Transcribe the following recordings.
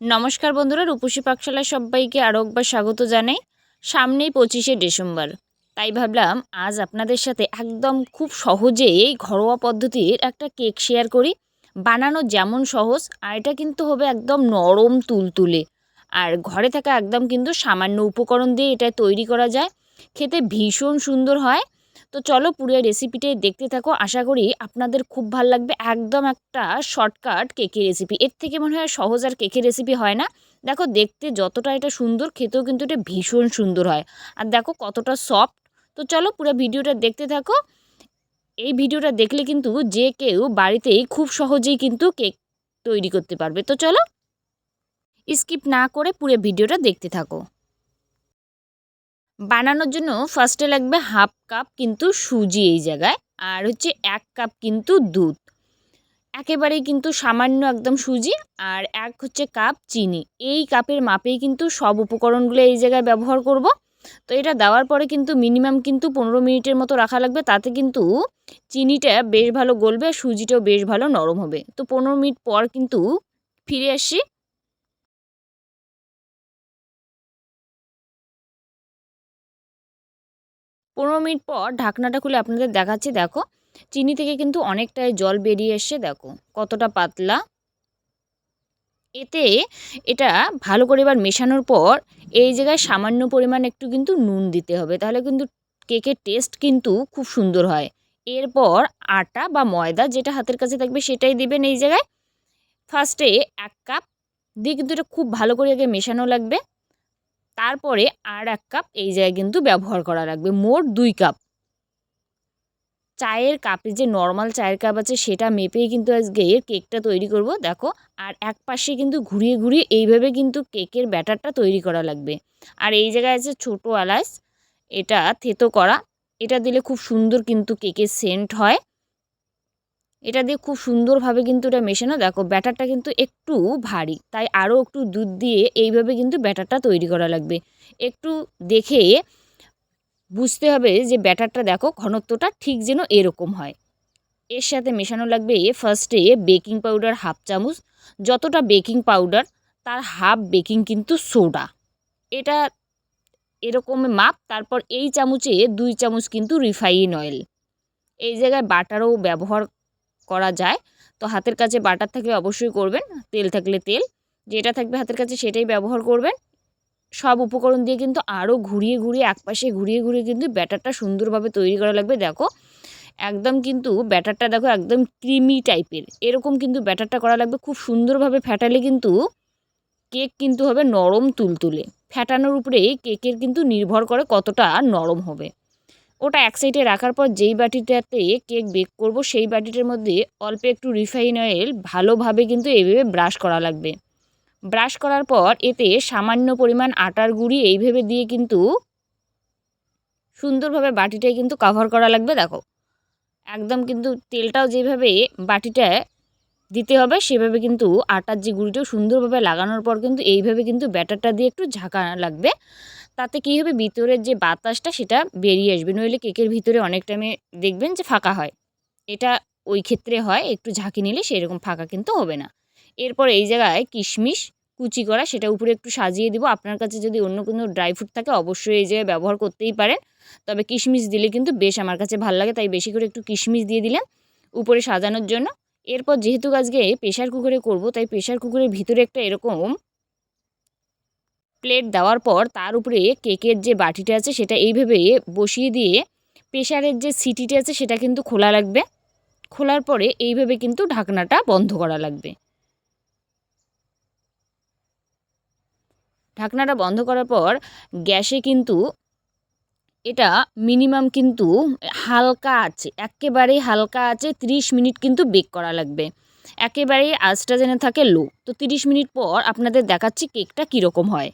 নমস্কার বন্ধুরা, রূপসী পাকশালায় সবাইকে আরও একবার স্বাগত জানাই। সামনেই 25শে ডিসেম্বর, তাই ভাবলাম আজ আপনাদের সাথে একদম খুব সহজেই ঘরোয়া পদ্ধতির একটা কেক শেয়ার করি। বানানো যেমন সহজ, আর এটা কিন্তু হবে একদম নরম তুলতুলে, আর ঘরে থাকা একদম কিন্তু সামান্য উপকরণ দিয়ে এটা তৈরি করা যায়। খেতে ভীষণ সুন্দর হয়। তো চলো পুরো রেসিপিটাই দেখতে থাকো, আশা করি আপনাদের খুব ভালো লাগবে। একদম একটা শর্টকাট কেকের রেসিপি, এর থেকে মনে হয় সহজ আর কেকের রেসিপি হয় না। দেখো দেখতে যতটা এটা সুন্দর, খেতেও কিন্তু এটা ভীষণ সুন্দর হয়। আর দেখো কতটা সফট। তো চলো পুরো ভিডিওটা দেখতে থাকো। এই ভিডিওটা দেখলে কিন্তু যে কেউ বাড়িতেই খুব সহজেই কিন্তু কেক তৈরি করতে পারবে। তো চলো স্কিপ না করে পুরো ভিডিওটা দেখতে থাকো। বানানোর জন্য ফার্স্টে লাগবে হাফ কাপ কিন্তু সুজি এই জায়গায়, আর হচ্ছে 1 কাপ কিন্তু দুধ, একেবারেই কিন্তু সামান্য একদম সুজি, আর 1 হচ্ছে কাপ চিনি। এই কাপের মাপেই কিন্তু সব উপকরণগুলো এই জায়গায় ব্যবহার করব। তো এটা দেওয়ার পরে কিন্তু মিনিমাম কিন্তু 15 মিনিটের মতো রাখা লাগবে, তাতে কিন্তু চিনিটা বেশ ভালো গলবে আর সুজিটাও বেশ ভালো নরম হবে। তো 15 মিনিট পর কিন্তু ফিরে আসি। 15 মিনিট পর ঢাকনাটা খুলে আপনাদের দেখাচ্ছি। দেখো চিনি থেকে কিন্তু অনেকটাই জল বেরিয়ে এসছে, দেখো কতটা পাতলা। এতে এটা ভালো করে এবার মেশানোর পর এই জায়গায় সামান্য পরিমাণ একটু কিন্তু নুন দিতে হবে, তাহলে কিন্তু কেকের টেস্ট কিন্তু খুব সুন্দর হয়। এরপর আটা বা ময়দা যেটা হাতের কাছে থাকবে সেটাই দিবেন এই জায়গায়। ফার্স্টে 1 কাপ দিয়ে কিন্তু এটা খুব ভালো করে আগে মেশানো লাগবে। তারপরে আর 1 কাপ এই জায়গায় কিন্তু ব্যবহার করা লাগবে, মোট 2 কাপ। চায়ের কাপে যে নর্মাল চায়ের কাপ আছে সেটা মেপেই কিন্তু আজকে কেকটা তৈরি করব। দেখো আর এক পাশে কিন্তু ঘুরিয়ে ঘুরিয়ে এইভাবে কিন্তু কেকের ব্যাটারটা তৈরি করা লাগবে। আর এই জায়গায় আছে ছোটো এলাচ, এটা থেতো করা, এটা দিলে খুব সুন্দর কিন্তু কেকের সেন্ট হয়। এটা দিয়ে খুব সুন্দরভাবে কিন্তু এটা মেশানো। দেখো ব্যাটারটা কিন্তু একটু ভারী, তাই আরও একটু দুধ দিয়ে এইভাবে কিন্তু ব্যাটারটা তৈরি করা লাগবে। একটু দেখে বুঝতে হবে যে ব্যাটারটা দেখো ঘনত্বটা ঠিক যেন এরকম হয়। এর সাথে মেশানো লাগবে ফার্স্টে বেকিং পাউডার হাফ চামচ, যতটা বেকিং পাউডার তার হাফ বেকিং কিন্তু সোডা, এটা এরকম মাপ। তারপর এই চামচে 2 চামচ কিন্তু রিফাইন অয়েল। এই জায়গায় বাটারও ব্যবহার করা যায়, তো হাতের কাছে বাটার থাকলে অবশ্যই করবেন, তেল থাকলে তেল, যেটা থাকবে হাতের কাছে সেটাই ব্যবহার করবেন। সব উপকরণ দিয়ে কিন্তু আরও ঘুরিয়ে ঘুরিয়ে একপাশে ঘুরিয়ে ঘুরিয়ে কিন্তু ব্যাটারটা সুন্দরভাবে তৈরি করা লাগবে। দেখো একদম কিন্তু ব্যাটারটা দেখো একদম ক্রিমি টাইপের, এরকম কিন্তু ব্যাটারটা করা লাগবে। খুব সুন্দরভাবে ফেটালে কিন্তু কেক কিন্তু হবে নরম তুলতুলে। ফেটানোর উপরে কেকের কিন্তু নির্ভর করে কতটা নরম হবে। ওটা এক সাইডে রাখার পর যেই বাটিটাতে কেক বেক করব সেই বাটিটার মধ্যে অল্প একটু রিফাইন অয়েল ভালোভাবে কিন্তু এইভাবে ব্রাশ করা লাগবে। ব্রাশ করার পর এতে সামান্য পরিমাণ আটার গুঁড়ি এইভাবে দিয়ে কিন্তু সুন্দরভাবে বাটিটায় কিন্তু কভার করা লাগবে। দেখো একদম কিন্তু তেলটাও যেভাবে বাটিটায় দিতে হবে সেভাবে কিন্তু আটার যে গুঁড়িটাও সুন্দরভাবে লাগানোর পর কিন্তু এইভাবে কিন্তু ব্যাটারটা দিয়ে একটু ঝাঁকা লাগবে। তাতে কী হবে, ভিতরের যে বাতাসটা সেটা বেরিয়ে আসবে, নইলে কেকের ভিতরে অনেক টাইমে দেখবেন যে ফাঁকা হয়। এটা ওই ক্ষেত্রে হয়, একটু ঝাঁকি নিলে সেরকম ফাঁকা কিন্তু হবে না। এরপর এই জায়গায় কিশমিশ কুচি করা সেটা উপরে একটু সাজিয়ে দিব। আপনার কাছে যদি অন্য কোনো ড্রাই ফ্রুট থাকে অবশ্যই এই জায়গায় ব্যবহার করতেই পারেন, তবে কিশমিশ দিলে কিন্তু বেশ আমার কাছে ভালো লাগে, তাই বেশি করে একটু কিশমিশ দিয়ে দিলেন উপরে সাজানোর জন্য। এরপর যেহেতু আজকে প্রেশার কুকারে করব, তাই প্রেশার কুকারের ভিতরে একটা এরকম প্লেট দেওয়ার পর তার উপরে কেকের যে বাটিটা আছে সেটা এইভাবে বসিয়ে দিয়ে প্রেশারের যে সিটিটা আছে সেটা কিন্তু খোলা লাগবে। খোলার পরে এইভাবে কিন্তু ঢাকনাটা বন্ধ করা লাগবে। ঢাকনাটা বন্ধ করার পর গ্যাসে কিন্তু এটা মিনিমাম কিন্তু হালকা আছে, একেবারেই হালকা আছে 30 মিনিট কিন্তু বেক করা লাগবে। একেবারেই আঁচটা যেন থাকে লো। তো 30 মিনিট পর আপনাদের দেখাচ্ছি কেকটা কীরকম হয়।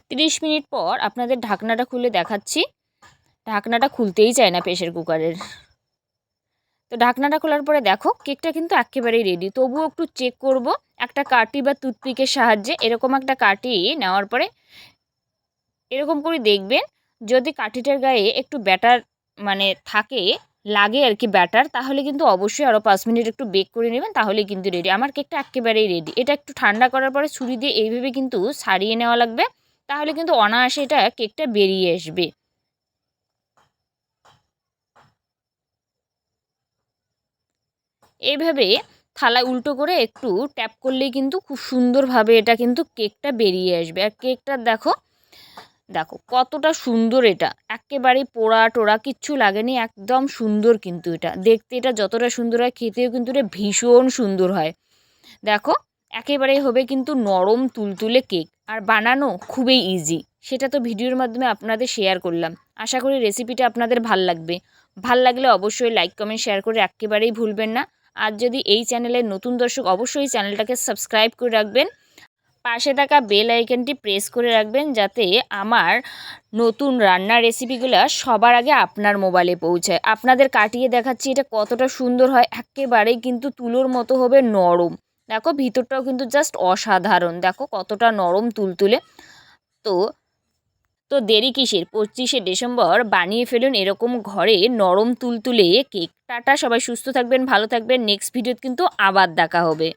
30 মিনিট পর আপনাদের ঢাকনাটা খুলে দেখাচ্ছি। ঢাকনাটা খুলতেই চায় না প্রেশার কুকারের। তো ঢাকনাটা খোলার পরে দেখো কেকটা কিন্তু একেবারেই রেডি। তবুও একটু চেক করব একটা কাঠি বা টুথপিকের সাহায্যে। এরকম একটা কাঠি নেওয়ার পরে এরকম করে দেখবেন, যদি কাঠিটার গায়ে একটু ব্যাটার মানে থাকে লাগে আর কি ব্যাটার, তাহলে কিন্তু অবশ্যই আরও 5 মিনিট একটু বেক করে নেবেন, তাহলে কিন্তু রেডি। আমার কেকটা একেবারেই রেডি। এটা একটু ঠান্ডা করার পরে ছুরি দিয়ে এইভাবে কিন্তু ছাড়িয়ে নেওয়া লাগবে, তাহলে কিন্তু অনায়াসে এটা কেকটা বেরিয়ে আসবে। এইভাবে থালায় উল্টো করে একটু ট্যাপ করলেই কিন্তু খুব সুন্দরভাবে এটা কিন্তু কেকটা বেরিয়ে আসবে। আর কেকটা দেখো দেখো কতটা সুন্দর, এটা একেবারেই পোড়া টোড়া কিচ্ছু লাগেনি, একদম সুন্দর কিন্তু এটা দেখতে। এটা যতটা সুন্দর হয় খেতেও কিন্তু এটা ভীষণ সুন্দর হয়। দেখো একেবারেই হবে কিন্তু নরম তুলতুলে কেক, আর বানানো খুবই ইজি। সেটা তো ভিডিওর মাধ্যমে আপনাদের শেয়ার করলাম। আশা করি রেসিপিটা আপনাদের ভাল লাগবে। ভাল লাগলে অবশ্যই লাইক কমেন্ট শেয়ার করে একেবারেই ভুলবেন না। আর যদি এই চ্যানেলের নতুন দর্শক, অবশ্যই চ্যানেলটাকে সাবস্ক্রাইব করে রাখবেন, পাশে থাকা বেল আইকনটি প্রেস করে রাখবেন, যাতে আমার নতুন রান্নার রেসিপিগুলো সবার আগে আপনার মোবাইলে পৌঁছায়। আপনাদের কাটিয়ে দেখাচ্ছি এটা কতটা সুন্দর হয়, একেবারেই কিন্তু তুলোর মতো হবে নরম। দেখো ভিতরটাও কিন্তু জাস্ট অসাধারণ, দেখো কতটা নরম তুলতুলে। তো তো দেরি কিসের, 25শে ডিসেম্বর বানিয়ে ফেলুন এরকম ঘরে নরম তুলতুলে কেক। টাটা, সবাই সুস্থ থাকবেন, ভালো থাকবেন। নেক্সট ভিডিওতে কিন্তু আবার দেখা হবে।